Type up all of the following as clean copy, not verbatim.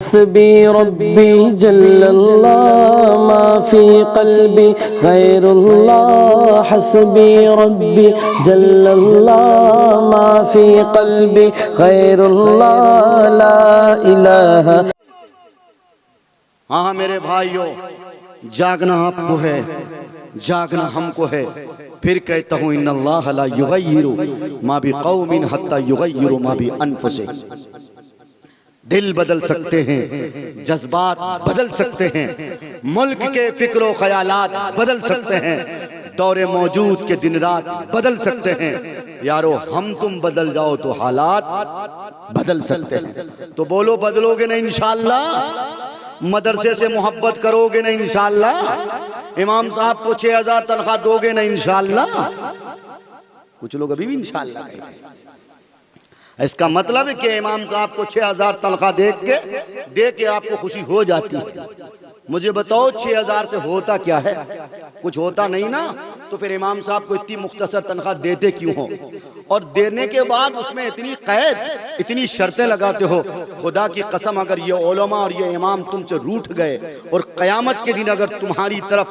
हस्बी रब्बी जल्लल्लाह मा फी क़ल्बी गैरुल्लाह हस्बी रब्बी जल्लल्लाह मा फी क़ल्बी गैरुल्लाह ला इलाहा। हाँ मेरे भाइयों, जागना आपको है, जागना हमको है। फिर कहता हूँ इन्नल्लाह ला युगय्यिरु मा बिक़ौमिन हत्ता युगय्यिरु मा बिअनफुसिहिम। दिल बदल सकते हैं, जज्बात बदल सकते हैं, मुल्क के फिक्र ख्यालात बदल सकते हैं, दौरे मौजूद के दिन रात बदल सकते हैं। यारो हम तुम बदल जाओ तो हालात बदल सकते हैं। तो बोलो बदलोगे ना इंशाअल्लाह? मदरसे से मोहब्बत करोगे ना इंशाअल्लाह? इमाम साहब को 6000 तनख्वाह दोगे ना इंशाअल्लाह? कुछ लोग अभी भी इंशाअल्लाह कह रहे हैं। इसका मतलब है कि इमाम साहब को 6000 तनख्वाह दे के आपको खुशी हो जाती है। मुझे बताओ 6000 से होता क्या है? कुछ होता नहीं ना। तो फिर इमाम साहब को इतनी मुख्तसर तनख्वाह देते क्यों हो? और देने के बाद उसमें इतनी कैद, इतनी शर्तें लगाते हो। खुदा की कसम, अगर ये उलमा और ये इमाम तुमसे रूठ गए और क़यामत के दिन अगर तुम्हारी तरफ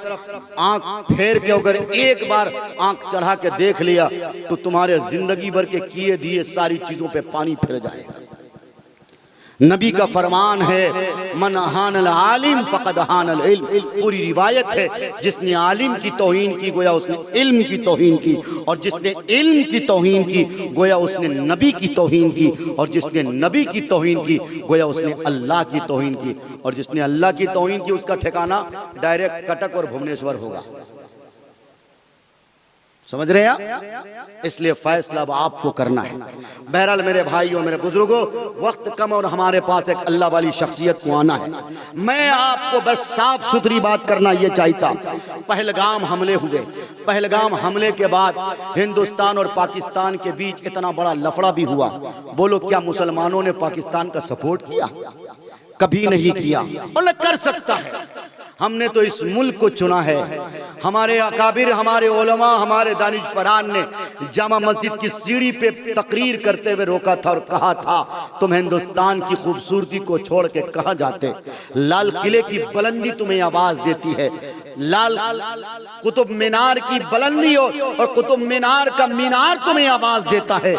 आंख फेर के अगर एक बार आंख चढ़ा के देख लिया तो तुम्हारे जिंदगी भर के किए दिए सारी चीजों पे पानी फिर जाएगा। नबी का फरमान है मन अहानल आलिम फ़क़द अहानल इल्म। पूरी रिवायत है, जिसने आलिम की तौहीन की गोया उसने इल्म की तौहीन की, और जिसने इल्म की तौहीन की गोया उसने नबी की तौहीन की, और जिसने नबी की तौहीन की गोया उसने अल्लाह की तौहीन की, और जिसने अल्लाह की तौहीन की उसका ठिकाना डायरेक्ट कटक और भुवनेश्वर होगा। समझ रहे हैं आप? इसलिए फैसला अब आपको करना है। बहरहाल मेरे भाइयों, मेरे बुजुर्गों, वक्त कम और हमारे पास एक अल्लाह वाली शख्सियत को आना है। मैं आपको बस साफ सुथरी बात करना ये चाहता। पहलगाम हमले हुए, पहलगाम हमले के बाद हिंदुस्तान और पाकिस्तान के बीच इतना बड़ा लफड़ा भी हुआ। बोलो क्या मुसलमानों ने पाकिस्तान का सपोर्ट किया? कभी नहीं किया, और न कर सकता है। हमने तो इस मुल्क को चुना है। हमारे अकाबिर, हमारे उलमा, हमारे दानिशवरान ने जामा मस्जिद की सीढ़ी पे तकरीर करते हुए रोका था और कहा था तुम हिंदुस्तान की खूबसूरती को छोड़ के कहाँ जाते? लाल किले की बुलंदी तुम्हें आवाज देती है, लाल कुतुब मीनार की बुलंदी और कुतुब मीनार का मीनार तुम्हें आवाज देता है,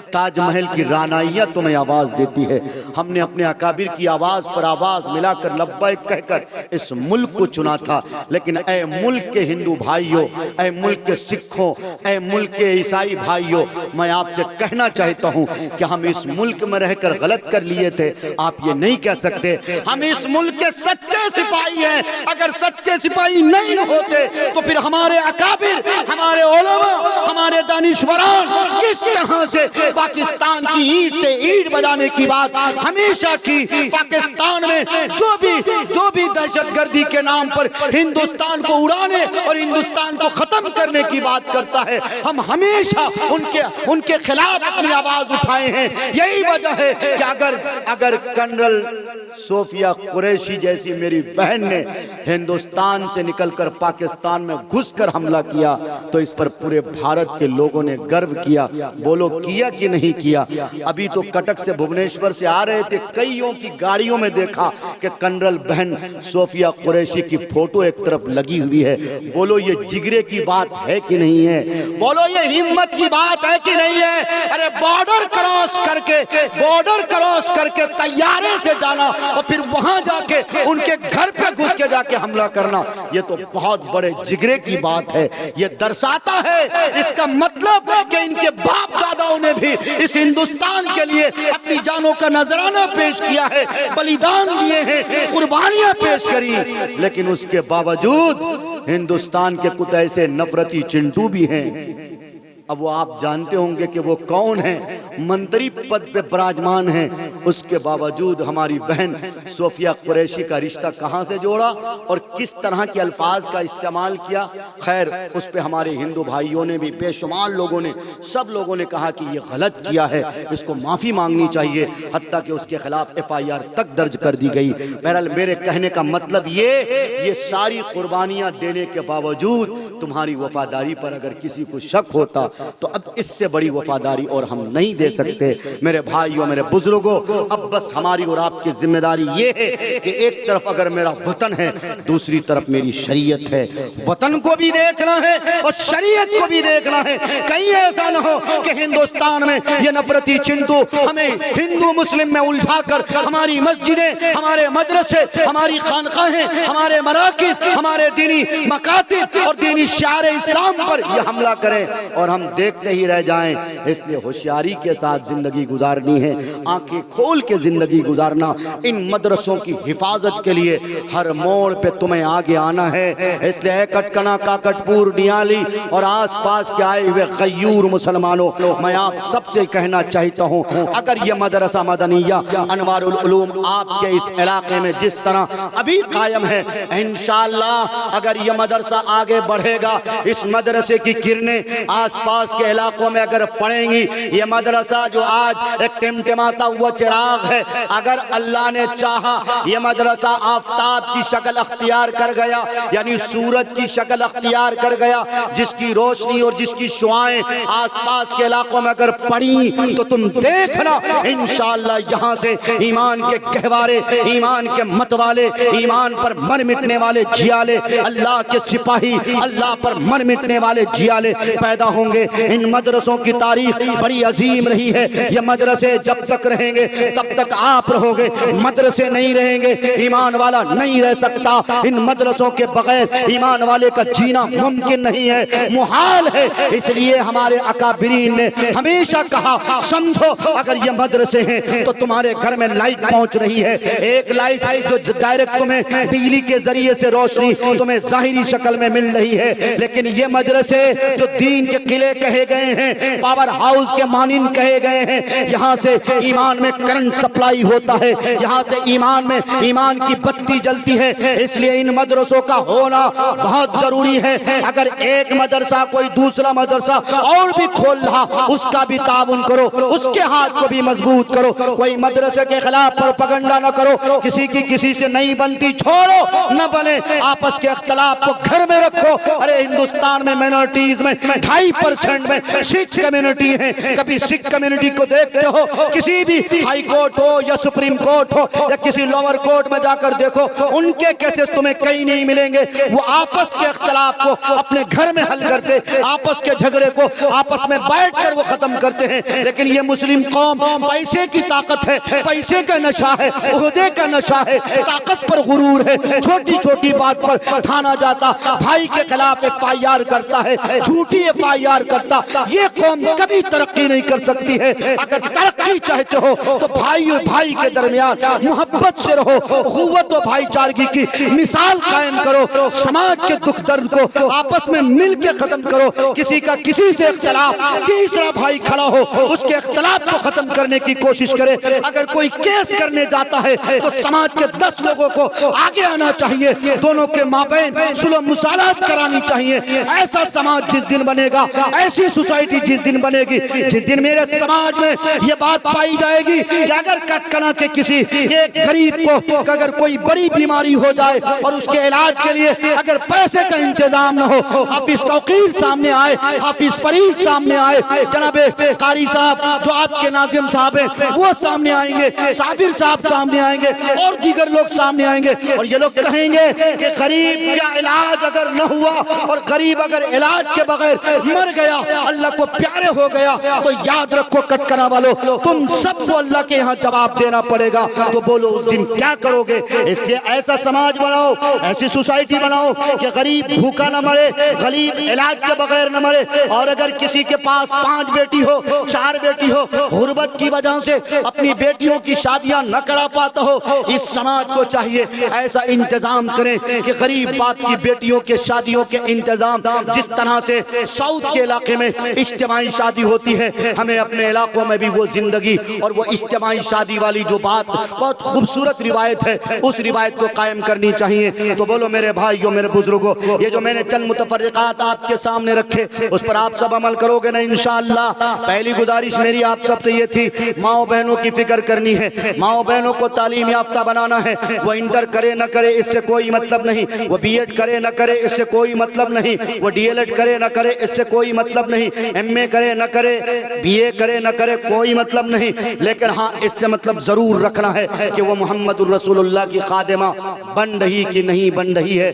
ताजमहल की रानाइयां तुम्हें आवाज देती है। हमने अपने अकाबिर की आवाज पर आवाज मिलाकर लब्बैक कहकर इस मुल्क को चुना था। लेकिन ऐ मुल्क के हिंदू भाइयों, ऐ मुल्क के सिखों, ऐ मुल्क के ईसाई भाइयों, मैं आपसे कहना चाहता हूं कि हम इस मुल्क में रहकर गलत कर लिए थे, आप ये नहीं कह सकते। हम इस मुल्क के सच्चे सिपाही हैं। अगर सच्चे सिपाही नहीं होते तो फिर हमारे अकाबिर, हमारे उलमा, हमारे दानिशवरान किस तरह से पाकिस्तान की ईंट से ईंट बजाने की बात हमेशा की। पाकिस्तान में जो भी दहशतगर्दी के नाम पर हिंदुस्तान को उड़ाने और हिंदुस्तान को खत्म करने की बात करता है, हम हमेशा उनके खिलाफ अपनी आवाज उठाए हैं। यही वजह है कि अगर कर्नल सोफिया कुरैशी जैसी मेरी बहन ने हिंदुस्तान से निकलकर पाकिस्तान में घुसकर हमला किया तो इस पर पूरे भारत के लोगों ने गर्व किया। बोलो किया कि नहीं किया? अभी तो कटक से भुवनेश्वर से आ रहे थे, कईयों की गाड़ियों में देखा कि कर्नल बहन सोफिया कुरैशी की फोटो एक तरफ लगी हुई है। बोलो ये जिगरे की बात है कि नहीं है? बोलो ये हिम्मत की बात है कि नहीं है? अरे बॉर्डर क्रॉस करके तैयारे से जाना और फिर वहां जाके उनके घर पे घुस के जाके हमला करना, ये तो बहुत बड़े जिगरे की बात है। ये दर्शाता है, इसका मतलब कि इनके बाप दादाओं ने भी इस हिंदुस्तान के लिए अपनी जानों का नजराना पेश किया है, बलिदान दिए हैं, कुर्बानियां पेश करी। लेकिन उसके बावजूद हिंदुस्तान के कुछ ऐसे नफरती चिंटू भी हैं। अब वो आप जानते होंगे कि वो कौन है, मंत्री पद पे विराजमान है। उसके बावजूद हमारी बहन सोफिया कुरैशी का रिश्ता कहां से जोड़ा और किस तरह के अल्फाज का इस्तेमाल किया। खैर उस पे हमारे हिंदू भाइयों ने भी, बेशुमार लोगों ने, सब लोगों ने कहा कि ये गलत किया है, इसको माफी मांगनी चाहिए, हत्ता कि उसके खिलाफ FIR तक दर्ज कर दी गई। बहरहाल मेरे कहने का मतलब ये सारी कुर्बानियां देने के बावजूद तुम्हारी वफादारी पर अगर किसी को शक होता तो अब इससे बड़ी वफादारी और हम नहीं देख दे सकते। मेरे भाइयों, मेरे बुजुर्गों, अब बस हमारी और आपकी जिम्मेदारी ये है कि एक तरफ अगर मेरा वतन है, दूसरी तरफ मेरी शरीयत है। वतन को भी देखना है और शरीयत को भी देखना है। कहीं ऐसा न हो कि हिंदुस्तान में ये नफरती चिंतु हमें हिंदू मुस्लिम में उलझाकर हमारी मस्जिदें, हमारे मदरसे, हमारी खानकाहें, हमारे मराकिज, हमारे दीनी मकातिब और दीनी शायर इस्लाम पर ये हमला करें और हम देखते ही रह जाएं। इसलिए होशियारी के साथ जिंदगी गुजारनी है, आंखें खोल के जिंदगी गुजारना। इन मदरसों की हिफाजत के लिए हर मोड़ पे तुम्हें आगे आना है। इसलिए कटकना, काकटपुर, नियाली और आसपास के आए हुए गयूर मुसलमानों, मैं आप सबसे कहना चाहता हूं, अगर ये मदरसा मदनिया अनवारुल उलूम आपके इस इलाके में जिस तरह अभी कायम है, इंशाअल्लाह अगर ये मदरसा आगे बढ़ेगा, इस मदरसे की किरणें आसपास के इलाकों में अगर पड़ेंगी, ये मदरसा जो आज एक टिमटिमाता हुआ चिराग है, अगर अल्लाह ने चाहा ये मदरसा आफताब की शक्ल अख्तियार कर गया, यानी सूरज की शक्ल अख्तियार कर गया, जिसकी रोशनी और जिसकी शुआएं आसपास के इलाकों में अगर पड़ी, तो तुम देखना इंशाअल्लाह यहाँ से ईमान के गहवारे, ईमान के मतवाले, ईमान पर मर मिटने वाले जियाले, अल्लाह के सिपाही, अल्लाह पर मर मिटने वाले जियाले पैदा होंगे। इन मदरसों की तारीख बड़ी अजीम रही है। ये मदरसे जब तक रहेंगे तब तक आप रहोगे, मदरसे नहीं रहेंगे ईमान वाला नहीं रह सकता। इन मदरसों के बगैर ईमान वाले का जीना मुमकिन नहीं है, मुहाल है। इसलिए हमारे अकाबिरीन ने हमेशा कहा, समझो अगर ये मदरसे हैं तो तुम्हारे घर में लाइट पहुंच रही है, एक लाइट जो डायरेक्ट तुम्हें बिजली के जरिए से रोशनी तुम्हें जाहिरी शक्ल में मिल रही है, लेकिन ये मदरसे जो दीन के किले कहे गए हैं, पावर हाउस के मानिंद कहे गए हैं, यहाँ से ईमान में करंट सप्लाई होता है, यहाँ से ईमान में ईमान की बत्ती जलती है। इसलिए इन मदरसों का होना बहुत जरूरी है। अगर एक मदरसा कोई दूसरा मदरसा और भी खोल रहा, उसका भी ताउन करो, उसके हाथ को भी मजबूत करो। कोई मदरसे के खिलाफ प्रोपेगेंडा न करो, किसी की किसी से नहीं बनती छोड़ो, न बने, आपस के इख्तिलाफ को घर में रखो। अरे हिंदुस्तान में माइनॉरिटीज में 2.5% में सिख कम्युनिटी है। कभी सिख कम्युनिटी को देखते हो? किसी भी हाई कोर्ट हो या सुप्रीम कोर्ट हो या किसी लोअर कोर्ट में जाकर देखो, उनके केसेस तुम्हें कहीं नहीं मिलेंगे। वो आपस के इख्तिलाफ को अपने घर में हल करते, आपस के झगड़े को आपस में बैठकर वो खत्म करते हैं। लेकिन ये मुस्लिम कौम, पैसे की ताकत है, पैसे का नशा है, ओहदे का नशा है, ताकत पर गुरूर है। छोटी छोटी बात पर थाना जाता, भाई के खिलाफ FIR करता है, झूठी FIR करता। ये कौम कभी तरक्की नहीं कर सकती है। अगर तरक्की चाहते हो तो भाई और भाई के दरमियान मोहब्बत से रहो, अखुवत और भाईचारगी की मिसाल कायम करो, समाज के दुख दर्द को आपस में मिल के खत्म करो। किसी का किसी से इख्तिलाफ, तीसरा भाई खड़ा हो, उसके इख्तिलाफ को खत्म करने की कोशिश करे। अगर कोई केस करने जाता है तो समाज के 10 लोगों को आगे आना चाहिए, दोनों के माबैन सुलह मुसालहत करानी चाहिए। ऐसा समाज जिस दिन बनेगा, ऐसी सोसाइटी जिस दिन बनेगी, जिस दिन मेरे समाज में ये बात पाई जाएगी कि अगर कटकना के किसी एक गरीब को अगर कोई बड़ी बीमारी हो जाए और उसके इलाज के लिए अगर पैसे का इंतजाम न हो, हाफिज तौकीर सामने आए, हाफिज फरीद सामने आए, जनाबे कारी साहब जो आपके नाज़िम साहब हैं वो सामने आएंगे, साबिर साहब सामने आएंगे और दीगर लोग सामने आएंगे और ये लोग कहेंगे कि गरीब का इलाज अगर न हुआ और गरीब अगर इलाज के बगैर मर गया, अल्लाह को प्यारे हो गया, तो याद रखो कटकना वालों, तुम सबको अल्लाह के यहाँ जवाब देना पड़ेगा। तो बोलो उस दिन क्या करोगे? इसलिए ऐसा समाज बनाओ, ऐसी सोसाइटी बनाओ कि गरीब भूखा न मरे, गरीब इलाज के बगैर न मरे। और अगर किसी के पास 5 बेटी हो, 4 बेटी हो, गुर्बत की वजह से अपनी बेटियों की शादियां न करा पाता हो, इस समाज को चाहिए ऐसा इंतजाम करें कि गरीब बाप की बेटियों के शादियों के इंतजाम जिस तरह से साउथ के इलाके में इज्तिमाई शादी होती है, हमें अपने इलाकों में भी वो जिंदगी और वो इज्तिमाई शादी वाली जो बात बहुत खूबसूरत रिवायत है, उस रिवायत को कायम करनी चाहिए। तो बोलो मेरे भाइयों, मेरे बुजुर्गों, ये जो मैंने चंद मुतफर्रिकात आपके सामने रखे, उस पर आप सब अमल करोगे ना इंशाअल्लाह। पहली गुजारिश मेरी आप सबसे ये थी, माओ बहनों की फिक्र करनी है, माओ बहनों को तालीम याफ्ता बनाना है। वो इंटर करे न करे इससे कोई मतलब नहीं, वो BEd करे न करे इससे कोई मतलब नहीं, वो DLEd करे न करे इससे कोई मतलब नहीं, MA करे न करे, BA करे न करे कोई मतलब नहीं, लेकिन हाँ इससे मतलब जरूर रखना है कि वो मोहम्मदुर रसूलुल्लाह की खादिमा बन रही कि नहीं बन रही है।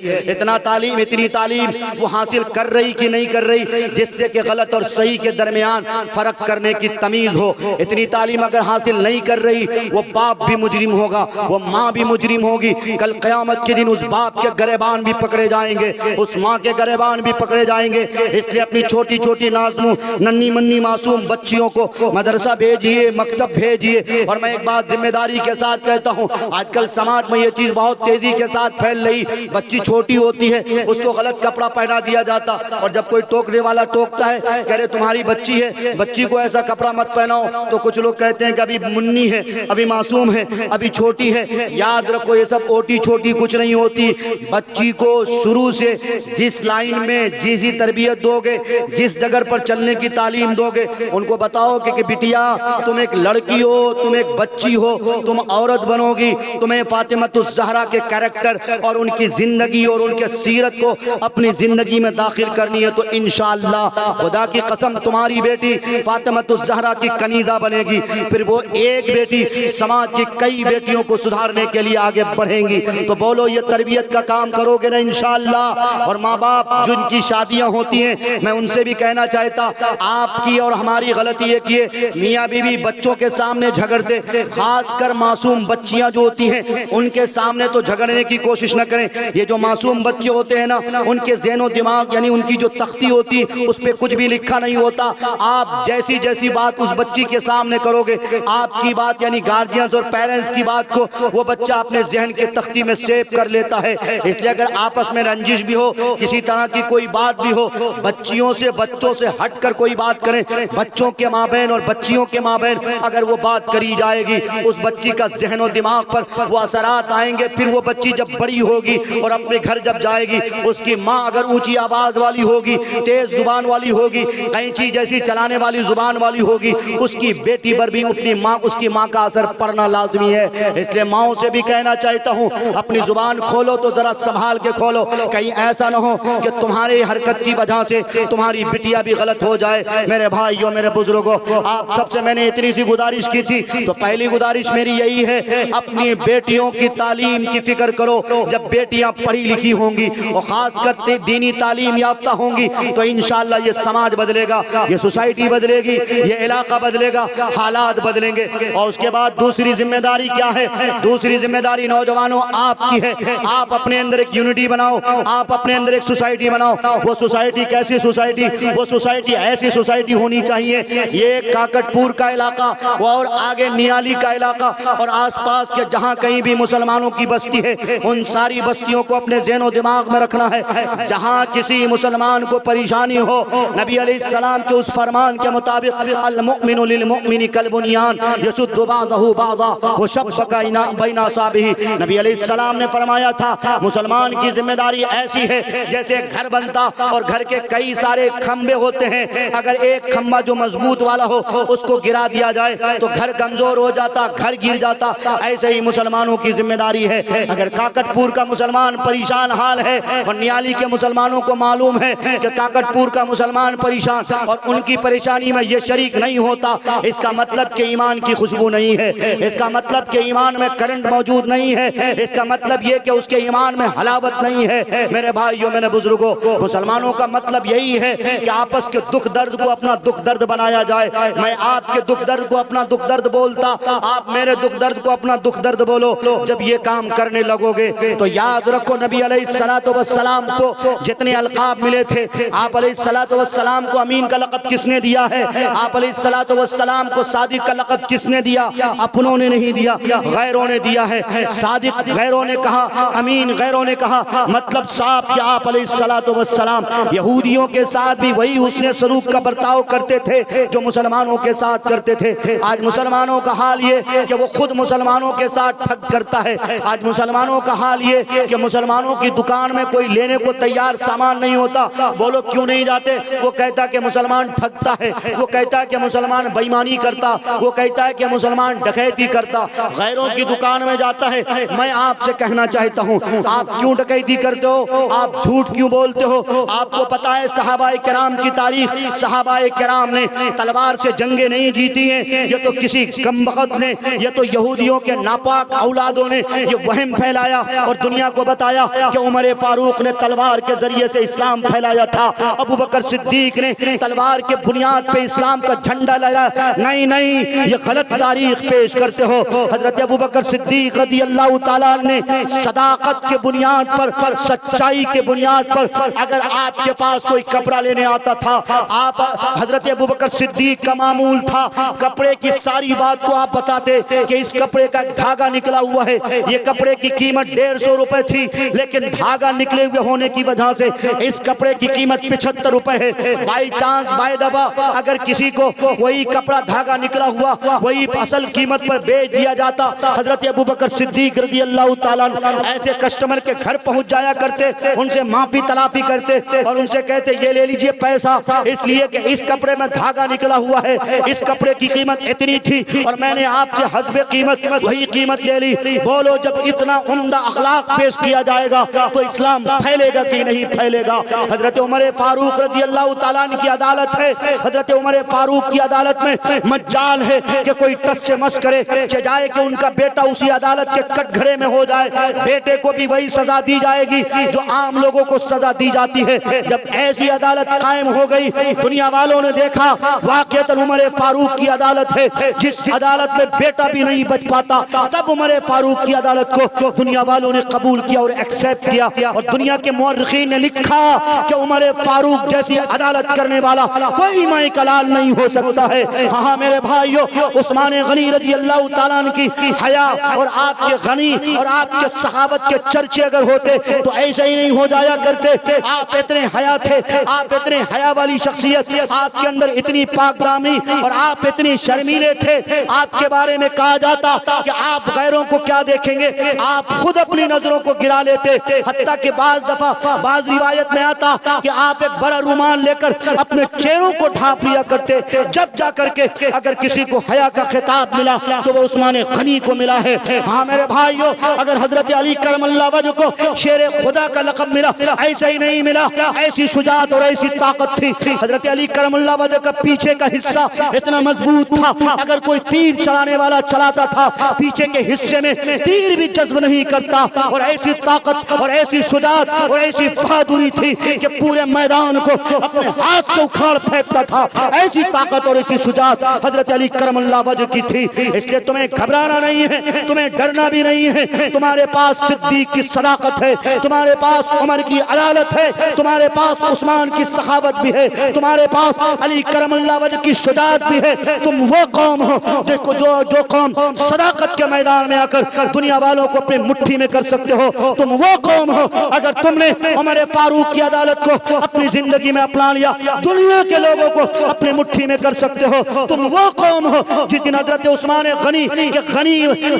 इतनी तालीम वो हासिल कर रही कि नहीं कर रही, जिससे कि गलत और सही के दरमियान फर्क करने की तमीज हो। इतनी तालीम अगर हासिल नहीं कर रही, वो बाप भी मुजरिम होगा, वो माँ भी मुजरिम होगी। कल क़यामत के दिन उस बाप के गरेबान भी पकड़े जाएंगे, उस माँ के गरेबान भी पकड़े जाएंगे। इसलिए अपनी छोटी छोटी नाज़मू नन्ही मन्नी मासूम बच्चियों को मदरसा भेजिए, मकतब भेजिए। और मैं एक बात जिम्मेदारी के साथ कहता हूँ, आजकल समाज में ये चीज़ बहुत तेजी के साथ फैल रही। बच्ची छोटी होती है, उसको गलत कपड़ा पहना दिया जाता, और जब कोई टोकने वाला टोकता है, कह रहे तुम्हारी बच्ची है, बच्ची को ऐसा कपड़ा मत पहनाओ, तो कुछ लोग कहते हैं कि अभी मुन्नी है, अभी मासूम है, अभी छोटी है। याद रखो ये सब ओटी छोटी कुछ नहीं होती। बच्ची को शुरू से जिस लाइन में जिस तरबियत दोगे, जिस जगह पर चलने की तालीम दोगे, उनको बताओ कि बिटिया तुम एक लड़की हो, तुम एक बच्ची हो, तुम औरत बनोगी, तुम्हें फातिमतुज़ ज़हरा के कैरेक्टर और उनकी जिंदगी और उनके सीरत को अपनी जिंदगी में दाखिल करनी है, तो इंशाअल्लाह खुदा की कसम तुम्हारी बेटी फातिमतुज़ ज़हरा की कनीज़ा बनेगी। फिर वो एक बेटी समाज की कई बेटियों को सुधारने के लिए आगे बढ़ेंगी। तो बोलो ये तरबियत का काम करोगे ना इंशाअल्लाह। और माँ बाप जिनकी शादियां होती हैं, मैं उनसे भी कहना चाहता, आपकी और हमारी गलती है कि मियाँ बीवी बच्चों के सामने झगड़ते, खासकर मासूम बच्चियां जो होती हैं उनके सामने तो झगड़ने की कोशिश न करें। ये जो मासूम बच्चे होते हैं ना, उनके ज़हनो दिमाग यानी उनकी जो तख्ती होती है उस पर कुछ भी लिखा नहीं होता। आप जैसी जैसी बात उस बच्ची के सामने करोगे, आपकी बात यानी गार्जियंस और पेरेंट्स की बात को वो बच्चा अपने जहन के तख्ती में सेव कर लेता है। इसलिए अगर आपस में रंजिश भी हो, किसी तरह की कोई बात भी हो, बच्चियों से बच्चों से हटकर कोई बात करें। बच्चों के माबैन और बच्चियों के माबैन अगर वो बात करी जाएगी, उस बच्ची का जहन और दिमाग पर वो असरात आएंगे। फिर वो बच्ची जब बड़ी होगी और अपने घर जब जाएगी, उसकी माँ अगर ऊंची आवाज वाली होगी, तेज जुबान वाली होगी, कैंची जैसी चलाने वाली जुबान वाली होगी, उसकी बेटी पर भी अपनी माँ उसकी माँ का असर पड़ना लाजमी है। इसलिए माओ से भी कहना चाहता हूँ, अपनी जुबान खोलो तो जरा संभाल के खोलो, कहीं ऐसा ना हो कि तुम्हारी हरकत की वजह से तुम्हारी बिटिया भी गलत हो जाए। मेरे भाइयों, मेरे बुजुर्गों, आप सबसे मैंने इतनी सी गुजारिश की थी, तो पहली गुजारिश मेरी यही है, अपनी बेटियों की तालीम की फिक्र करो। जब बेटियां पढ़ी लिखी होंगी और खासकर दीनी तालीम याफ्ता होंगी, तो इंशाअल्लाह ये समाज बदलेगा, ये सोसाइटी बदलेगी, ये इलाका बदलेगा, हालात बदलेंगे। और उसके बाद दूसरी जिम्मेदारी क्या है? दूसरी जिम्मेदारी नौजवानों आपकी है। आप अपने अंदर एक यूनिटी बनाओ, आप अपने अंदर एक सोसाइटी बनाओ। वो सोसाइटी कैसी सोसाइटी? वो सोसाइटी ऐसी सोसाइटी होनी चाहिए, ये काकटपुर का इलाका और आगे नियाली का इलाका और आसपास के जहां कहीं भी मुसलमानों की बस्ती है, उन सारी बस्तियों को अपने ज़हन और दिमाग में रखना है। जहां किसी मुसलमान को परेशानी हो, नबी अलैहिस्सलाम के उस फरमान के मुताबिक अल मुमिनु लिल मुमिनी कल बुनियान यशुद्दु बाज़हु बाज़ा व शब्बका बैना असाबिही। नबी अलैहिस्सलाम ने फरमाया था, मुसलमान की जिम्मेदारी ऐसी है जैसे घर बनता और घर के कई सारे खंबे होते हैं। अगर एक खंबा जो मजबूत वाला हो उसको गिरा दिया जाए तो घर कमजोर हो जाता, घर गिर जाता। ऐसे ही मुसलमानों की जिम्मेदारी है। अगर काकटपुर का मुसलमान परेशान हाल है और नियाली के मुसलमानों को मालूम है कि काकटपुर का मुसलमान परेशान और उनकी परेशानी में ये शरीक नहीं होता, इसका मतलब कि ईमान की खुशबू नहीं है, इसका मतलब कि ईमान में करंट मौजूद नहीं है, इसका मतलब ये कि उसके ईमान में हलावत नहीं है। मेरे भाइयों, मेरे बुजुर्गों, मुसलमानों का मतलब यही है कि आपस के दुख दर्द को अपना दुख दर्द बनाया जाए। मैं आपके दुख दर्द को अपना दुख दर्द बोलता, आप मेरे दुख दर्द को अपना दुख दर्द बोलो। जब ये काम करने लगोगे तो याद रखो, नबी अलैहिस्सलातु वस्सलाम को जितने अलकाब मिले थे, आप अलैहिस्सलातु वस्सलाम को अमीन का लक़ब किसने दिया है? आप अलैहिस्सलातु वस्सलाम को सादिक का लक़ब किसने दिया? अपनों ने नहीं दिया, गैरों ने दिया है। सादिक गैरों ने कहा, अमीन गैरों ने कहा, मतलब साफ कि आप अलैहिस्सलातु वस्सलाम यहूदियों के साथ भी वही उसने सलूक का बर्ताव करते थे जो मुसलमानों के साथ करते थे। आज मुसलमानों का हाल ये कि वो खुद मुसलमानों के साथ ठग करता है। आज मुसलमानों का हाल ये कि मुसलमानों की दुकान में कोई लेने को तैयार सामान नहीं होता, बोलो क्यों नहीं जाते? वो कहता है कि मुसलमान ठगता है, वो कहता है कि मुसलमान बेईमानी करता, वो कहता है कि मुसलमान डकैती करता, गैरों की दुकान में जाता है। मैं आपसे कहना चाहता हूँ, आप क्यों डकैती करते हो? आप झूठ क्यों बोलते हो? आपको पता है सहाबाए किराम की तारीख, सहाबाए किराम ने तलवार से जंगें नहीं जीती हैं, ये तो किसी कमबख्त ने, ये तो यहूदियों के नापाक औलादों ने ये वहम फैलाया और दुनिया को बताया कि उमर फारूक ने तलवार के जरिए से इस्लाम फैलाया था, अबू बकर सिद्दीक ने तलवार के बुनियाद पे इस्लाम का झंडा लहराया। नहीं नहीं, ये गलत तारीख पेश करते हो। हजरत अबू बकर सिद्दीक रज़ी अल्लाह ताला ने सदाकत के बुनियाद पर, सच्चाई के बुनियाद पर अगर आपके पास कोई कपड़ा लेने आता था, आप हजरत अबू बकर सिद्दीक का मामूल था कपड़े की सारी बात को आप बताते कि इस कपड़े का धागा निकला हुआ है, ये कपड़े की कीमत 150 रुपए थी, लेकिन धागा निकले हुए होने की वजह से इस कपड़े की कीमत 75 रुपए है। बाई चांस बाय दबा अगर किसी को वही कपड़ा धागा निकला हुआ वही असल कीमत पर बेच दिया जाता, हजरत अबू बकर सिद्दीक रज़ी अल्लाह ताला ऐसे कस्टमर के घर पहुंच जाया करते, उनसे माफी तलाफी करते और उनसे कहते ये ले लीजिए पैसा, इसलिए कि इस कपड़े में धागा निकला हुआ है, इस कपड़े की कीमत इतनी थी और मैंने आपसे हस्बे कीमत वही कीमत ले ली। बोलो, जब इतना उम्दा अखलाक पेश किया जाएगा तो इस्लाम फैलेगा कि नहीं फैलेगा? हजरत उमर फारूक रज़ी अल्लाह ताला की अदालत है, हजरत उमर फारूक की अदालत में मज्जाल है कि कोई टस से मस करे जाए कि उनका बेटा उसी अदालत के कटघरे में हो जाए, बेटे को भी वही सजा दी जाएगी जो आम लोगों को सजा दी जाती है। जब ऐसी अदालत कायम हो गई, दुनिया वालों ने देखा वाक़ईतन उमर फारूक की अदालत है, जिस अदालत में बेटा भी नहीं बच पाता, तब उमर फारूक की अदालत को दुनिया वालों ने कबूल किया और एक्सेप्ट किया और दुनिया के मुअर्रिखीन ने लिखा कि उमर फारूक जैसी अदालत करने वाला कोई माए कलाल नहीं हो सकता है। हाँ मेरे भाइयों, उस्मान गनी रज़ी अल्लाह ताला की हया और आपके गनी और आपके सहाबत के चर्चे अगर होते तो ऐसे ही नहीं हो जाया करते। आप इतने हया थे, आप इतने हया वाली शख्सियत, आपके अंदर इतनी पाकदामी और आप इतनी शर्मीले थे, आपके बारे में कहा जाता कि आप गैरों को क्या देखेंगे, आप खुद अपनी नजरों को गिरा लेते। हत्ता कि बाज दफा बाज रिवायत में आता कि आप एक बड़ा रुमाल लेकर अपने चेहरों को ढांप लिया करते, जब जाकर के अगर किसी को हया का खिताब मिला तो वो उस्मान गनी को मिला है। हाँ मेरे भाइयों, अगर हजरत अली करमल्लाहु वजह को शेर खुदा का लक़ब मिला, ऐसे ही नहीं मिला, ऐसी शुजाअत और ऐसी ताकत थी। हजरत अली करमल्लाहु वजह का पीछे का हिस्सा इतना मजबूत था, अगर कोई तीर चलाने वाला चलाता था पीछे के हिस्से में तीर भी जज्ब नहीं करता, और ऐसी ताकत और ऐसी शुजाअत और ऐसी बहादुरी थी कि पूरे मैदान को अपने हाथ से उखाड़ फेंकता था। ऐसी ताकत और ऐसी शुजाअत हजरत अली करमल्लाहु वजह की थी। इसलिए तुम्हें घबराना नहीं है, तुम्हें डरना भी नहीं है। तुम्हारे पास सिद्दीक की सदाकत है, तुम्हारे पास उमर की अदालत है, तुम्हारे पास उस्मान की सखावत भी है, तुम्हारे पास अली करमल्लाहु वजह की शुजाअत भी है। तुम वो कौम हो देखो जो कौम सदाकत के मैदान में आकर दुनिया वालों को अपनी मुट्ठी में कर सकते हो। तुम वो कौम हो अगर तुमने उमर फारूक की अदालत को अपनी जिंदगी में अपना लिया, दुनिया के लोगों को अपनी मुट्ठी में कर सकते हो। तुम वो कौम हो जिस दिन हजरत उस्मान गनी के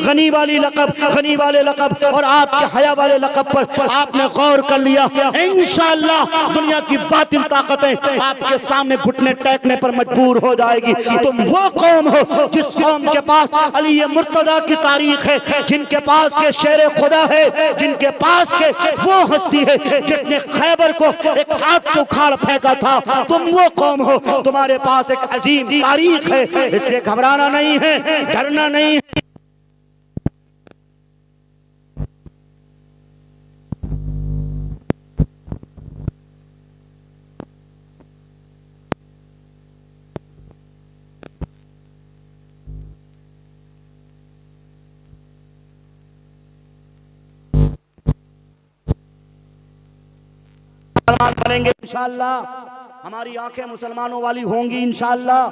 गनी वाली लक़ब, गनी वाले लक़ब और आपके हया वाले लक़ब पर आपने गौर कर लिया, इंशाअल्लाह दुनिया की बातिल ताकतें आपके सामने घुटने टेकने पर मजबूर हो जाएगी। तुम वो कौम हो जिस कौम के पास अली मुर्तजा की तारीख है, जिनके पास के शेर खुदा है, जिनके पास के वो हस्ती है जिसने खैबर को एक हाथ से उखाड़ फेंका था। तुम वो कौम हो, तुम्हारे पास एक अजीम तारीख है, इसलिए घबराना नहीं है, डरना नहीं है। मुसलमान बनेंगे इंशाअल्लाह, हमारी आंखें मुसलमानों वाली होंगी इंशाअल्लाह,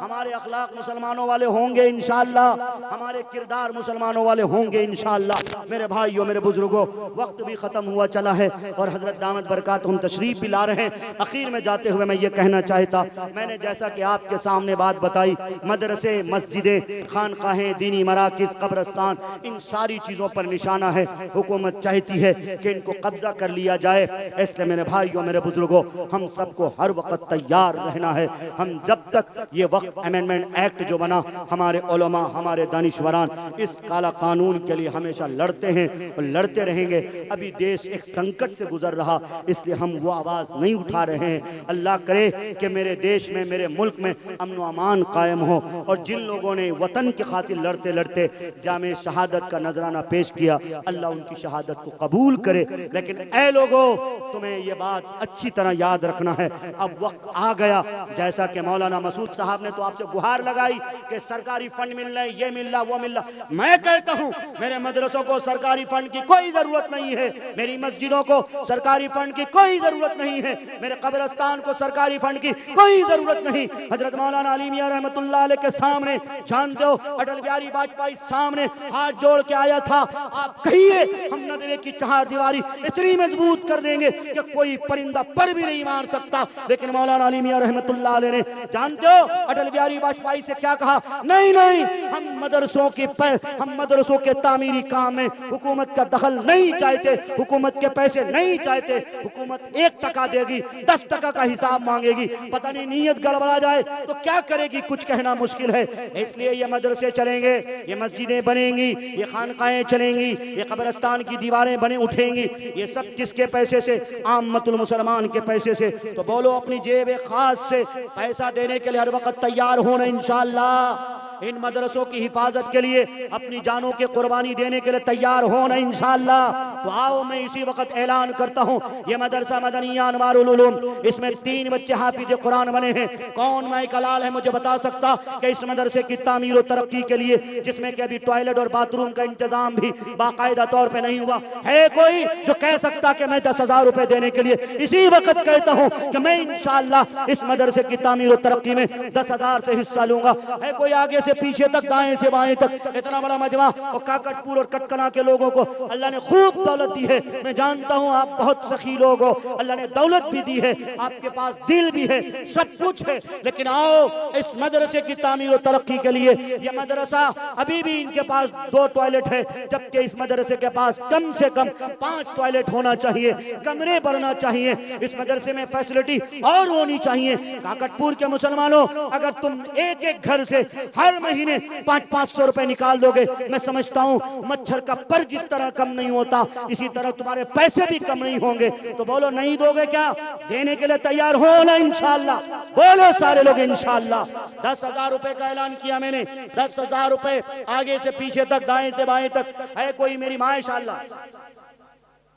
हमारे अखलाक मुसलमानों वाले होंगे इंशाअल्लाह, हमारे किरदार मुसलमानों वाले होंगे इंशाअल्लाह। मेरे भाइयों, मेरे बुजुर्गों, वक्त भी ख़त्म हुआ चला है और हजरत दामत बरकातहुम तशरीफ भी ला रहे हैं। आखिर में जाते हुए मैं ये कहना चाहता, मैंने जैसा कि आपके सामने बात बताई, मदरसे, मस्जिदें, खानकाहें, दीनी मराकिज़, कब्रस्तान, इन सारी चीज़ों पर निशाना है। हुकूमत चाहती है कि इनको कब्जा कर लिया जाए। इसलिए मेरे भाइयों, मेरे बुजुर्गों, हम सबको हर वक्त तैयार रहना है। हम जब तक ये वक्त अमेंडमेंट एक्ट जो बना, हमारे उलमा हमारे दानिशवरान इस काला कानून के लिए हमेशा लड़ते हैं और लड़ते रहेंगे। अभी देश एक संकट से गुजर रहा, इसलिए हम वो आवाज नहीं उठा रहे हैं। अल्लाह करे कि मेरे देश में, मेरे मुल्क में अमन व अमान कायम हो, और जिन लोगों ने वतन की खातिर लड़ते लड़ते जामे शहादत का नजराना पेश किया, अल्लाह उनकी शहादत को कबूल करे। लेकिन ऐ लोगों, तुम्हें ये बात अच्छी तरह याद रखना है, अब वक्त आ गया, जैसा कि मौलाना मसूद साहब ने तो आपसे गुहार लगाई कि सरकारी फंड मिल रहे, ये मिल रहा, वो मिल रहा। मैं कहता हूं मेरे मदरसों को सरकारी फंड की कोई जरूरत नहीं है, मेरी मस्जिदों को सरकारी फंड की कोई जरूरत नहीं है, मेरे कब्रिस्तान को सरकारी फंड की कोई जरूरत नहीं। हजरत मौलाना अली मियां रहमतुल्लाह अलैह के सामने, जानते हो अटल बिहारी वाजपेयी सामने हाथ जोड़ के आया था, आप कहिए हम नदवे की चार दीवारी इतनी मजबूत कर देंगे कि कोई परिंदा पर भी नहीं मार सकता। लेकिन मौलाना अली मियां रहमतुल्लाह अलैह ने, जानते हो अटल बिहारी वाजपेयी से क्या कहा? नहीं नहीं, हम मदरसों के तामीरी काम में हुकूमत का दखल नहीं चाहते, हुकूमत के पैसे नहीं चाहते। हुकूमत 1% देगी, 10% का हिसाब मांगेगी, पता नहीं नीयत गड़बड़ा जाए तो क्या करेगी, कुछ कहना मुश्किल है। इसलिए ये मदरसे चलेंगे, ये मस्जिदें बनेंगी, ये खानकाएं चलेंगी, ये कब्रिस्तान की दीवारें बने उठेंगी, ये सब किसके पैसे से? आम्मतुल मुसलमान के पैसे से। तो बोलो अपनी जेब खास से पैसा देने के लिए हर वक्त तैयार होना इंशाअल्लाह। इन मदरसों की हिफाजत के लिए अपनी जानों की कुर्बानी देने के लिए तैयार होना इंशाअल्लाह। तो आओ मैं इसी वक्त ऐलान करता हूँ, ये मदरसा मदनिया अनवारुल उलूम, इसमें 3 बच्चे हाफिज कुरान बने हैं। कौन माइक हलाल है मुझे बता सकता कि इस मदरसे की तामीर और तरक्की के लिए, जिसमें कि अभी टॉयलेट और बाथरूम का इंतजाम भी बाकायदा तौर पर नहीं हुआ है, कोई जो कह सकता कि मैं 10,000 रुपए देने के लिए इसी वक्त कहता हूँ कि मैं इंशाअल्लाह इस मदरसे की तामीर और तरक्की में 10,000 से हिस्सा लूंगा? है कोई आगे से पीछे तक, दाएं से बाएं तक? इतना बड़ा मजमा और काकटपुर और कटकला के लोगों को अल्लाह ने खूब दौलत दी है। मैं जानता हूं आप बहुत सखी लोग हो, अल्लाह ने दौलत भी दी है, आपके पास दिल भी है, सब कुछ है। लेकिन आओ इस मदरसे की तामीर और तरक्की के लिए, यह मदरसा अभी भी इनके पास 2 टॉयलेट है, जबकि इस मदरसे के पास कम से कम 5 टॉयलेट होना चाहिए, कमरे बढ़ना चाहिए, इस मदरसे में फैसिलिटी और होनी चाहिए। काकटपुर के मुसलमानों, अगर तुम एक एक घर से हर महीने 500-500 रुपए निकाल दोगे, मैं समझता हूं मच्छर का पर जिस तरह कम नहीं होता, इसी तरह तुम्हारे पैसे भी कम नहीं होंगे। तो बोलो नहीं दोगे क्या? देने के लिए तैयार हो ना इंशाअल्लाह? बोलो सारे लोग इंशाअल्लाह। 10,000 रुपए का ऐलान किया मैंने, 10,000 रुपए आगे से पीछे तक, दाएं से बाएं तक। है कोई मेरी माशाअल्लाह?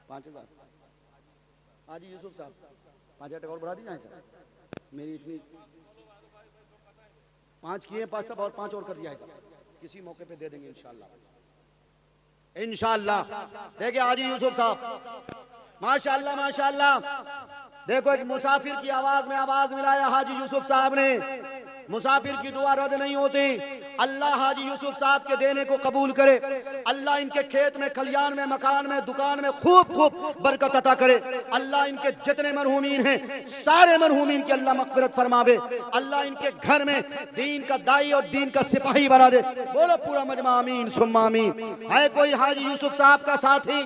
5,000 हाजी यूसुफ साहब 5,000 और बढ़ा दीजिए सर। मेरी इतनी 5 किए, 5 सब और 5 और कर दिया है सर, किसी मौके पे दे देंगे इंशाअल्लाह। इंशाअल्लाह देखिए हाजी यूसुफ साहब माशाअल्लाह माशाअल्लाह। देखो एक मुसाफिर की आवाज में आवाज मिलाया हाजी यूसुफ साहब ने। मुसाफिर की दुआ रद्द नहीं होती। अल्लाह हाजी यूसुफ साहब के देने को कबूल करे। अल्लाह इनके खेत में, खलियान में, मकान में, दुकान में खूब खूब बरकत अता करे। अल्लाह इनके जितने मरहूमीन हैं सारे मरहूमीन की अल्लाह मग़फ़िरत फरमावे। अल्लाह इनके घर में दीन का दाई और दीन का सिपाही बना दे। बोलो पूरा मजमा आमीन सुम्मा आमीन। है कोई हाजी यूसुफ साहब का साथी?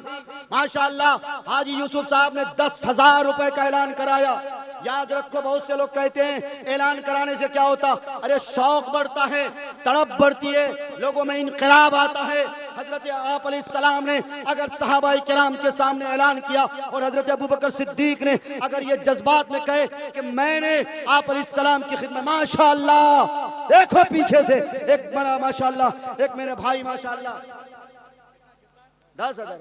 माशाअल्लाह हाजी यूसुफ साहब ने 10,000 रुपए का ऐलान कराया। याद रखो, बहुत से लोग कहते हैं ऐलान कराने से क्या होता? अरे शौक बढ़ता है, तड़प बढ़ती है, लोगों में इनकलाब आता है। हजरत आप अलैहिस्सलाम ने अगर सहाबा किराम के सामने ऐलान किया और हजरत अबू बकर सिद्दीक ने अगर ये जज्बात में कहे कि मैंने आप अलैहिस्सलाम की खिदमत, माशाअल्लाह देखो पीछे से एक बड़ा माशाअल्लाह, एक मेरे भाई माशाअल्लाह 10,000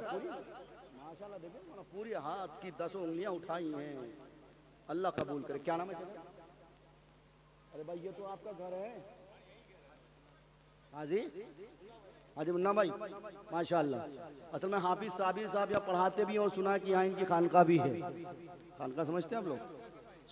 माशाअल्लाह, देखो पूरी हाथ की 10 उंगलियां उठाई हैं। अल्लाह कबूल करे। क्या नाम है? अरे भाई ये तो आपका घर है। हाँ जी, हाजी मुन्ना भाई माशाअल्लाह। असल में हाफिज साहब या पढ़ाते भी और सुना कि यहाँ इनकी खानका भी है। खानका समझते हैं आप लोग?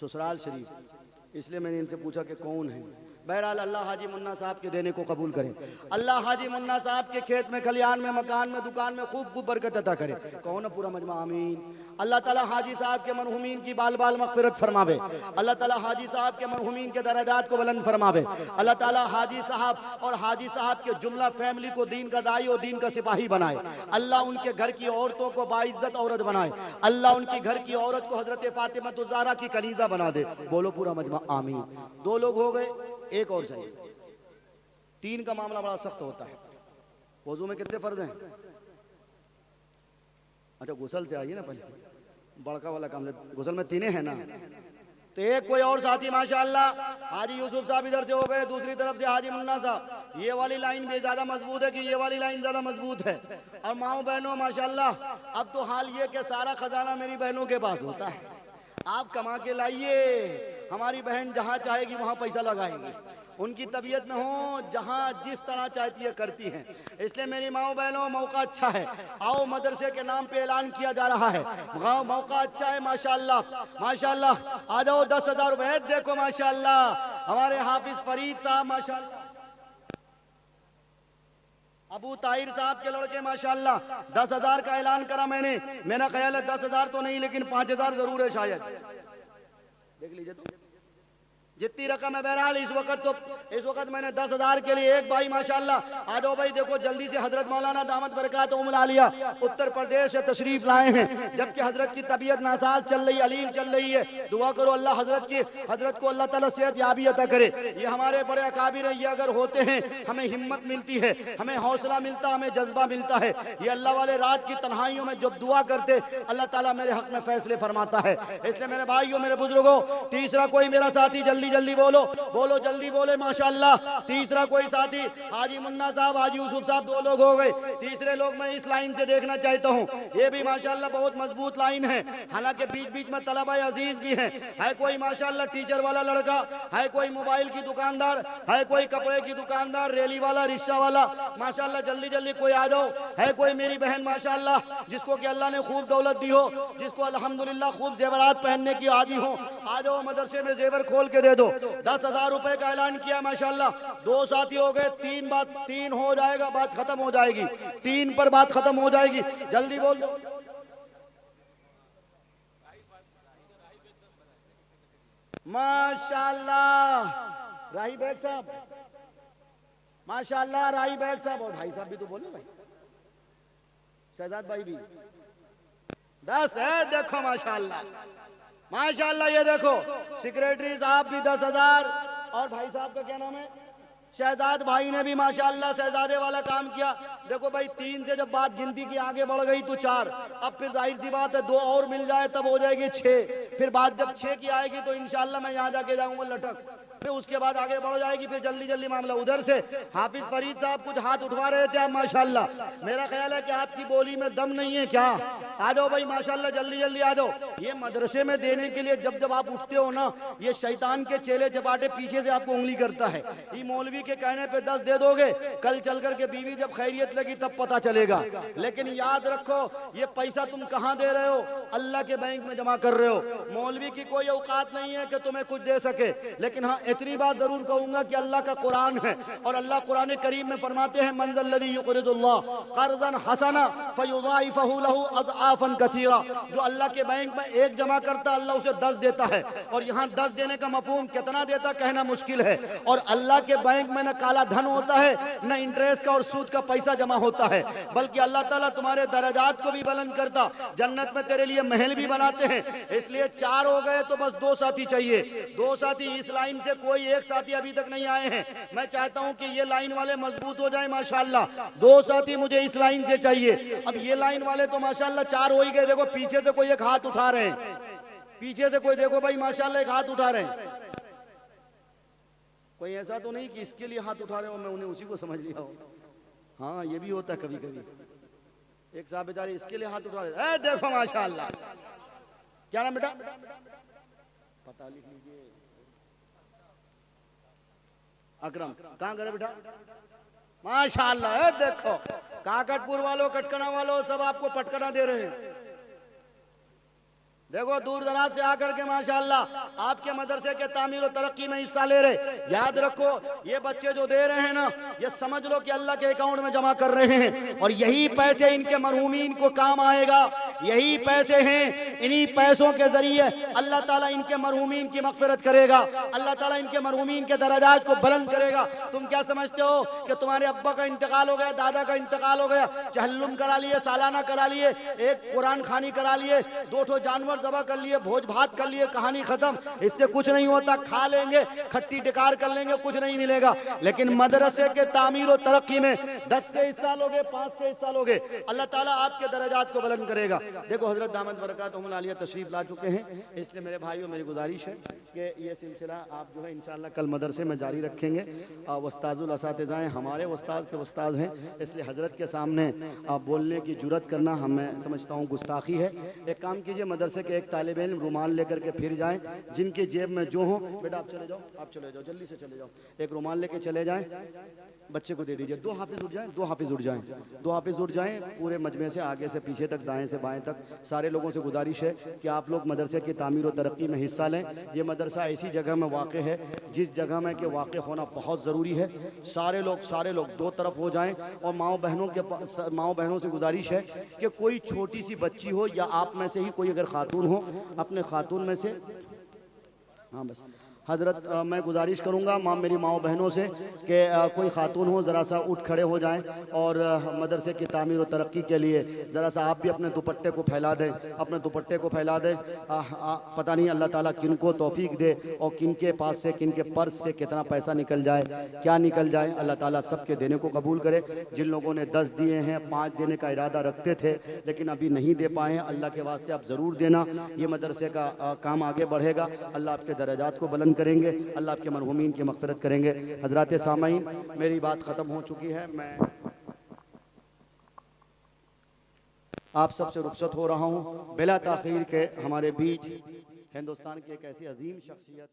ससुराल शरीफ। इसलिए मैंने इनसे पूछा कि कौन है। बहरहाल अल्लाह हाजी मुन्ना साहब के देने को कबूल करे। अल्लाह हाजी मुन्ना साहब के खेत में, खलियान में, मकान में, दुकान में खूब खूब बरकत अता करे। कहो ना पूरा मजमा आमीन। अल्लाह ताला हाजी साहब के मरहुमीन की बाल बाल मग़फ़िरत फरमावे। अल्लाह ताला हाजी साहब के मरहुमीन के दर्जात को बुलंद फरमावे। अल्लाह ताला हाजी साहब और हाजी साहब के जुमला फैमिली को दीन का दाई और दीन का सिपाही बनाए। अल्लाह उनके घर की औरतों को बाइज्जत औरत बनाए। अल्लाह उनकी घर की औरत को हजरत फातिमा ज़हरा की कनीज़ा बना दे। बोलो पूरा मजमा आमीन। 2 लोग हो गए, एक और चाहिए। 3 का मामला बड़ा सख्त होता है। वजू में कितने फर्ज हैं? अच्छा गुसल से आइए ना, पहले बड़का वाला काम। गुसल में 3 है ना, तो एक कोई और साथी माशाअल्लाह हाजी यूसुफ साहब इधर से हो गए, दूसरी तरफ से हाजी मुन्ना साहब। ये वाली लाइन भी ज्यादा मजबूत है कि ये वाली लाइन ज्यादा मजबूत है? और माओ बहनों माशाअल्लाह, अब तो हाल ये कि सारा खजाना मेरी बहनों के पास होता है। आप कमा के लाइए, हमारी बहन जहाँ चाहेगी वहाँ पैसा लगाएंगी। उनकी तबीयत में हो, जहाँ जिस तरह चाहती है करती हैं। इसलिए मेरी माओ बहनों, मौका अच्छा है। आओ, मदरसे के नाम पे ऐलान किया जा रहा है। मौका अच्छा है माशाअल्लाह, माशाअल्लाह। आ जाओ, 10,000 रुपए देखो माशाअल्लाह। हमारे हाफिज फरीद साहब माशाअल्लाह, अबू ताहिर साहब के लड़के माशाअल्लाह 10,000 का ऐलान करा मैंने। मेरा ख्याल है 10,000 तो नहीं, लेकिन 5,000 जरूर है शायद। देख लीजिए तो जितनी रकम है। बहरहाल इस वक्त मैंने 10,000 के लिए एक भाई माशाअल्लाह, आ जाओ भाई देखो जल्दी से, हजरत मौलाना दामद बरकातुहुल आलिया उत्तर प्रदेश से तशरीफ लाए हैं। जबकि हजरत की तबीयत नासाज चल रही, अलील चल रही है। दुआ करो अल्लाह हजरत को अल्लाह ताला सेहत याबी अता करे। ये हमारे बड़े अकाबिर हैं, ये अगर होते हैं हमें हिम्मत मिलती है, हमें हौसला मिलता, हमें जज्बा मिलता है। ये अल्लाह वाले रात की तन्हाइयों में जब दुआ करते, अल्लाह ताला मेरे हक में फैसले फरमाता है। इसलिए मेरे भाइयों, मेरे बुजुर्गों, तीसरा कोई मेरा साथी जल्दी जल्दी बोलो जल्दी बोले माशाअल्लाह। तीसरा कोई साथी, हाजी मुन्ना साहब, हाजी यूसुफ साहब, 2 लोग हो गए। तीसरे लोग मैं इस लाइन से देखना चाहता हूँ। ये भी माशाअल्लाह बहुत मजबूत लाइन है। हालांकि बीच बीच में तलबा अजीज भी है कोई माशाअल्लाह टीचर वाला लड़का, है कोई मोबाइल की दुकानदार, है कोई कपड़े की दुकानदार, रेली वाला, रिक्शा वाला माशाअल्लाह। जल्दी जल्दी कोई आ जाओ। है कोई मेरी बहन माशाअल्लाह जिसको कि अल्लाह ने खूब दौलत दी हो, जिसको अल्हम्दुलिल्लाह खूब जेवरात पहनने की आदी हो, आ जाओ मदरसे में जेवर खोल के दे दो। 10,000 रुपए का ऐलान किया माशाअल्लाह। 2 साथी हो गए, 3 हो जाएगा, बात खत्म हो जाएगी। 3 पर बात खत्म हो जाएगी। जल्दी बोल दो। माशाअल्लाह राही बैग साहब, माशाअल्लाह राही बैग साहब, और भाई साहब भी तो बोलो भाई, शहजाद भाई भी 10 है। देखो माशाअल्लाह, माशाअल्लाह। ये देखो सेक्रेटरी साहब भी 10,000, और भाई साहब का क्या नाम है, शहजाद भाई ने भी माशाअल्लाह शहजादे वाला काम किया। देखो भाई 3 से जब बात गिनती की आगे बढ़ गई तो 4, अब फिर जाहिर सी बात है 2 और मिल जाए तब हो जाएगी 6। फिर बात जब 6 की आएगी तो इंशाअल्लाह मैं यहाँ जाके जाऊंगा लटक। फिर उसके बाद आगे बढ़ जाएगी। फिर जल्दी जल्दी मामला उधर से हाफिज फरीद साहब कुछ हाथ उठवा रहे थे आप माशाअल्लाह। मेरा ख्याल है कि आपकी बोली में दम नहीं है क्या? आ जाओ भाई माशाअल्लाह, जल्दी जल्दी आ जाओ। ये मदरसे में देने के लिए जब जब आप उठते हो ना, ये शैतान के चेले चपाटे पीछे से आपको उंगली करता है। ये मौलवी के कहने पे 10 दे दोगे, कल चल कर के बीवी जब खैरियत लगी तब पता चलेगा। लेकिन याद रखो, ये पैसा तुम कहाँ दे रहे हो? अल्लाह के बैंक में जमा कर रहे हो। मौलवी की कोई औकात नहीं है कि तुम्हें कुछ दे सके। लेकिन हाँ, इतनी बात जरूर कहूंगा कि अल्लाह का कुरान है, और अल्लाह कुरान करीम में फरमाते हैं, मंज़ल लज़ी युक़रिदुल्लाह क़र्ज़न हसना फ़युज़ाइफ़हु लहू अज़आफ़न कसीरा। जो अल्लाह के बैंक में 1 जमा करता, अल्लाह उसे 10 देता है। और यहाँ 10 देने का मफ़हूम कितना देता कहना मुश्किल है। और अल्लाह के बैंक में न काला धन होता है, न इंटरेस्ट का और सूद का पैसा जमा होता है, बल्कि अल्लाह ताला तुम्हारे दर्जात को भी बुलंद करता, जन्नत में तेरे लिए महल भी बनाते हैं। इसलिए 4 हो गए तो बस 2 साथी चाहिए। 2 साथी इस लाइन से, कोई एक साथी अभी तक नहीं आए हैं। मैं चाहता हूं कि ये लाइन वाले मजबूत हो जाए माशाअल्लाह। 2 साथी मुझे इस लाइन से चाहिए। अब ये लाइन वाले तो माशाअल्लाह 4 हो ही गए। देखो पीछे से कोई एक हाथ उठा रहे हैं, पीछे से कोई देखो भाई माशाअल्लाह एक हाथ उठा रहे हैं। कोई ऐसा तो नहीं कि इसके लिए हाथ उठा रहे हो, मैं उन्हें उसी को समझ लिया हूं। हाँ ये भी होता है कभी कभी। एक साहब बेचारे इसके लिए हाथ उठा रहे हैं। देखो माशाअल्लाह, क्या नाम बेटा? पता लिख लीजिए। अकरम। कहाँ गए बेटा? माशाअल्लाह। देखो काकटपुर वालों, कटकना वालों सब आपको पटकना दे रहे हैं। देखो दूर दराज से आकर के माशाअल्लाह आपके मदरसे के तामीर और तरक्की में हिस्सा ले रहे। याद रखो ये बच्चे जो दे रहे हैं ना, ये समझ लो कि अल्लाह के अकाउंट में जमा कर रहे हैं और यही पैसे इनके मरहूमीन को काम आएगा। यही पैसे हैं, इन्हीं पैसों के जरिए अल्लाह ताला इनके मरहूमीन की मगफिरत करेगा, अल्लाह ताला इनके मरहूमीन के दराजात को बुलंद करेगा। तुम क्या समझते हो कि तुम्हारे अब्बा का इंतकाल हो गया, दादा का इंतकाल हो गया, चहल्लुम करा लिए, सालाना करा लिए, एक कुरान खानी करा लिए, 2 ठो जानवर जबा कर लिए, भोज भात कर लिए, कहानी खत्म। इससे कुछ नहीं होता। खा लेंगे, खट्टी टिकार कर लेंगे, कुछ नहीं मिलेगा। लेकिन मदरसे के तामीर और तरक्की में 10 से हिस्सा लोगे, 5 से हिस्सा लोगे, अल्लाह ताला आपके दराजात को बुलंद करेगा। देखो हजरत दामद बरकातुहुमुल आलिया तशरीफ ला चुके हैं, इसलिए मेरे भाइयों मेरी गुजारिश है कि ये सिलसिला आप जो है इंशाअल्लाह कल मदरसे में जारी रखेंगे। उस्ताजुल असातिज़ाएं हमारे उस्ताद के उस्ताद हैं, इसलिए हजरत के सामने आप बोलने की जुर्रत करना हमें समझता हूँ गुस्ताखी है। एक काम कीजिए, मदरसे के एक तालिब इल्म रुमाल लेकर के फिर जाएं, जिनके जेब में जो हो, बेटा आप चले जाओ, आप चले जाओ, जल्दी से चले जाओ, एक रुमाल लेके चले जाएं, बच्चे को दे दीजिए। 2 हाफिज उठ जाएं, 2 हाफिज उठ जाएं, 2 हाफिज उठ जाएं, पूरे मजमे से आगे से पीछे तक, दाएं से बाएं तक सारे लोगों से गुजारिश है कि आप लोग मदरसे की तामीर और तरक्की में हिस्सा लें। ये मदरसा ऐसी जगह में वाक़ है जिस जगह में कि वाक़ होना बहुत ज़रूरी है। सारे लोग 2 तरफ हो जाएं और माओ बहनों से गुजारिश है कि कोई छोटी सी बच्ची हो या आप में से ही कोई अगर खातून हो, अपने खातून में से, हाँ बस हजरत मैं गुजारिश करूँगा मेरी माओ बहनों से कि कोई खातून हो ज़रा सा उठ खड़े हो जाएं और मदरसे की तामीर और तरक्की के लिए ज़रा सा आप भी अपने दुपट्टे को फैला दें, अपने दुपट्टे को फैला दें। पता नहीं अल्लाह ताला किन को तौफीक दे और किन के पास से, किन के पर्स से कितना पैसा निकल जाए, क्या निकल जाए, अल्लाह ताला सबके देने को कबूल करे। जिन लोगों ने 10 दिए हैं, 5 देने का इरादा रखते थे लेकिन अभी नहीं दे पाए हैं, अल्लाह के वास्ते आप ज़रूर देना। ये मदरसे का काम आगे बढ़ेगा, अल्लाह आपके दराजात को बुलंद करेंगे, अल्लाह आपके मरहूमीन की मग़फ़िरत करेंगे। हज़रात सामाईन मेरी बात ख़त्म हो चुकी है, मैं आप सबसे रुखसत हो रहा हूँ। बिला ताख़ीर के हमारे बीच हिंदुस्तान की एक ऐसी अजीम शख्सियत